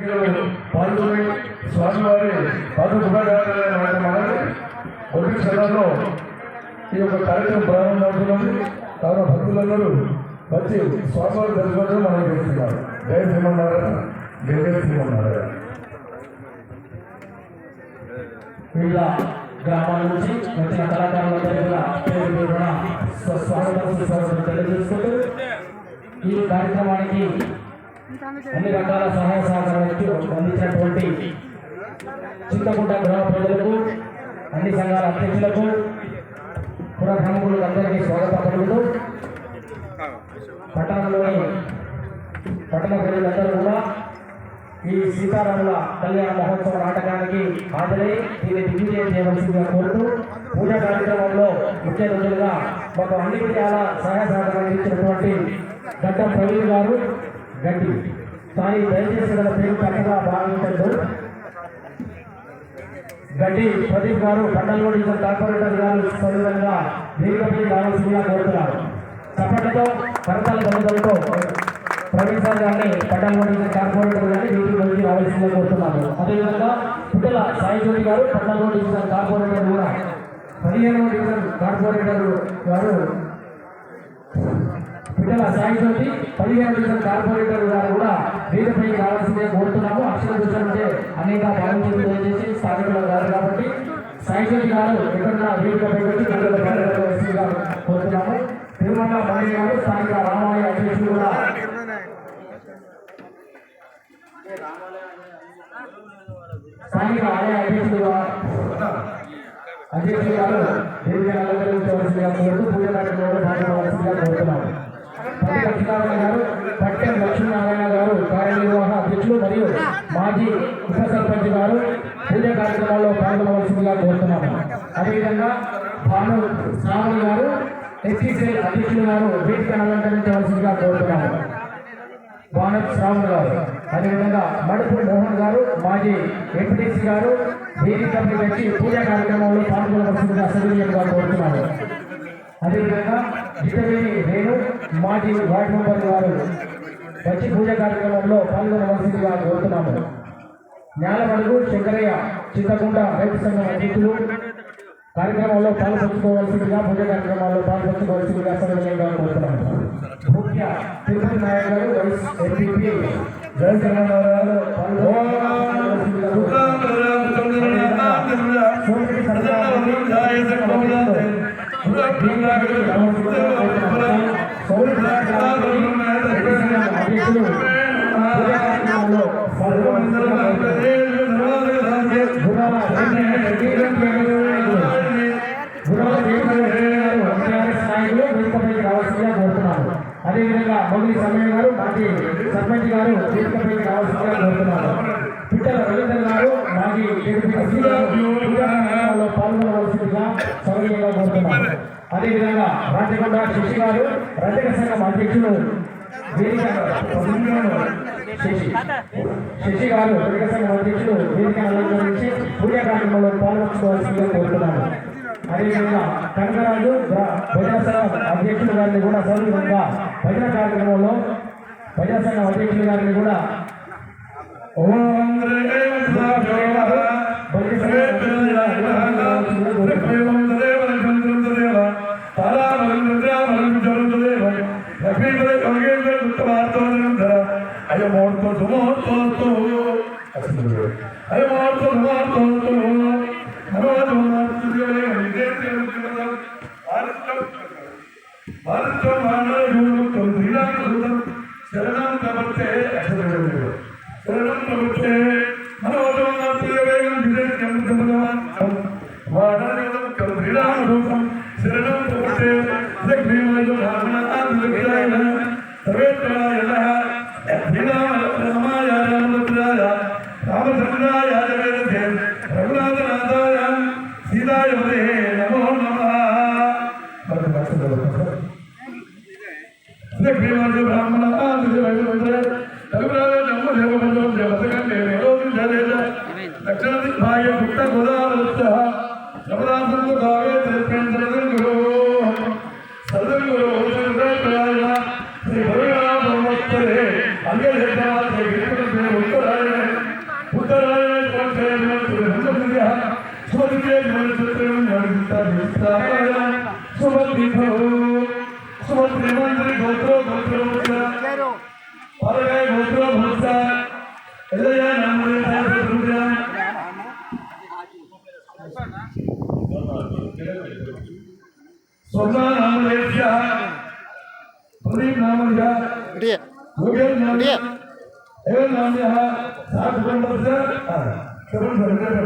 పాల్గొని స్వామివారి కొద్ది క్షణాల్లో ఈ యొక్క కార్యక్రమం ప్రారంభమవుతున్నది. కావున భక్తులందరూ వచ్చి స్వామివారి దర్శనం మనం చేస్తున్నారు. జయ శ్రీమన్నారాయణ, జయ జయ శ్రీమన్నారాయణ. వివిధ గ్రామాల నుంచి వచ్చిన కళాకారులందరూ కూడా స్వాగతం తెలియజేసుకుంటూ ఈ కార్యక్రమానికి అన్ని రకాల సహాయ సహకారాలు అందించినటువంటి చింతకుంట గ్రామ ప్రజలకు, అన్ని సంఘాల అధ్యక్షులకు, పురప్రముఖులకు అందరికీ స్వాగతం పలుకుతూ పట్టణంలోని పట్టణ ప్రజలందరూ కూడా ఈ సీతారాముల కళ్యాణ మహోత్సవ నాటకానికి హాజరై దీన్ని దిగ్విజయం చేయవలసిందిగా కోరుతూ పూజా కార్యక్రమంలో ముఖ్య అతిథులుగా మాకు అన్ని విధాల సహాయ సహకారాలు ఇచ్చినటువంటి గడ్డం ప్రవీణ్ గారు గడ్డి స్థాయి దయచేసి గల పేరు చక్కగా భావించద్దు. గడ్డి ప్రదీప్ గారు పండలగూడ డివిజన్ కార్పొరేటర్ గారు సౌజన్యంగా దీర్ఘపై కావాల్సిందిగా కోరుతున్నారు. చప్పట్లతో కరతాల దండలతో ప్రవీణ్ సార్ గారిని పండలగూడ డివిజన్ కార్పొరేటర్ గారిని వీటికి వచ్చి రావాల్సిందిగా కోరుతున్నాను. అదేవిధంగా పుట్టల సాయిజ్యోతి గారు పండలగూడ డివిజన్ కార్పొరేటర్ కూడా 15వ డివిజన్ కార్పొరేటర్ గారు పుట్టల సాయిజ్యోతి 15వ డివిజన్ కార్పొరేటర్ గారు కూడా వీటిపై రావాల్సిందిగా కోరుతున్నాము. అక్షర దృష్టి అంటే అనేక భావించి దయచేసి స్థానికులు గారు కాబట్టి సాయిజ్యోతి గారు ఎక్కడన్నా వీటిపై వచ్చి కోరుతున్నాము. తిరుమల మణి గారు స్థానిక రామాలయ అధ్యక్షులు కూడా స్థానిక ఆలయ అధ్యక్షులు గారు దేవిగా అలంకరించవలసిందిగా కోరుతూ పూజ కార్యక్రమంలో పాల్గొనవలసిందిగా కోరుతున్నాము. గారు పట్టెం లక్ష్మీనారాయణ గారు కార్యనిర్వాహక అధ్యక్షులు మరియు మాజీ ఉప సర్పంచ్ గారు పూజా కార్యక్రమాల్లో పాల్గొనవలసిందిగా కోరుతున్నాము. అదేవిధంగా భాను శ్రావణి గారు ఎస్సీసీ అధ్యక్షులు గారు వేదికను అలంకరించవలసిందిగా కోరుతున్నాము. భానత్ శ్రావణ్ గారు అదేవిధంగా మడుపు మోహన్ గారు మాజీ ఎంపీటీసీ గారు వేదికపై వచ్చి పూజా కార్యక్రమంలో పాల్గొనవలసిందిగా సవినయంగా కోరుతున్నాము. అదేవిధంగా జితవేణి రేణు మాజీ వార్డు మెంబర్ గారు వచ్చి పూజా కార్యక్రమంలో పాల్గొనవలసిందిగా కోరుతున్నాము. న్యాలమడుగు శంకరయ్య చింతకుంట రైతు సంఘం అధ్యక్షులు కార్యక్రమంలో పాల్పంచుకోవాల్సిందిగా పూజా కార్యక్రమాల్లో పాల్పంచుకోవాల్సిందిగా సవినయంగా కోరుతున్నాము. ముఖ్య తిరుపతి నాయక్ గారు వైస్ ఎంపీపీ జయ శ్రీమన్నారాయణ అదేవిధంగా మొదటి సమయం గారు మాజీ సర్పంచ్ గారు వేదికపైకి రావాల్సిందిగా కోరుతున్నారు. పిట్టల రవీంద్ర గారు మాజీ పాల్గొనవలసిందిగా సౌకర్యంగా కోరుతున్నారు. అదేవిధంగా రాజకొండ శశి గారు రజక సంఘం అధ్యక్షులు వేదిక శశి గారు రజక సంఘం అధ్యక్షులు వేదిక అలంకరించి పూజా కార్యక్రమంలో పాల్గొనవలసిందిగా కోరుతున్నారు. అదేవిధంగా కనకరాజు భజన సంఘం అధ్యక్షులు గారిని కూడా సౌకర్యంగా భజన కార్యక్రమంలో భజన సంఘం అధ్యక్షులు గారిని కూడా శరణం ప్రవర్తే శరణం ప్రవర్తే మనోజం శరణం ప్రవర్తే రామ सुमंत्री गोत्रो परगाय गोत्रो भोक्ता एलया नामरे साधुजा सोना नामरे क्या प्रदीप नामरे मुगल नामरे एवं नामरे सात बंदर केवल भरकर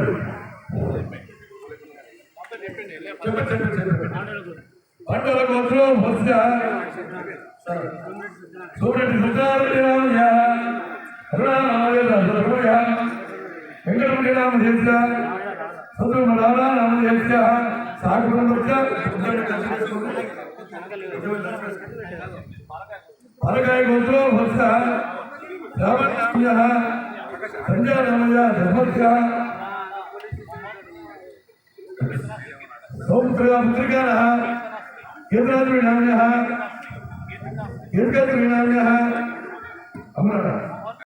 पंडर गोत्रो भोक्ता सूरज सरकार के नाम या राम आगे दर्शकों या इंद्र के नाम जैसा सत्रु मलाला नाम जैसा सागुन बच्चा परगाय गोत्रो भक्ता रावण नाम या संजय नाम या धर्मज्ञ सोम प्रजा पुत्रिका केंद्राद्रि नाम या केंद्राद्रि नाम या हमारा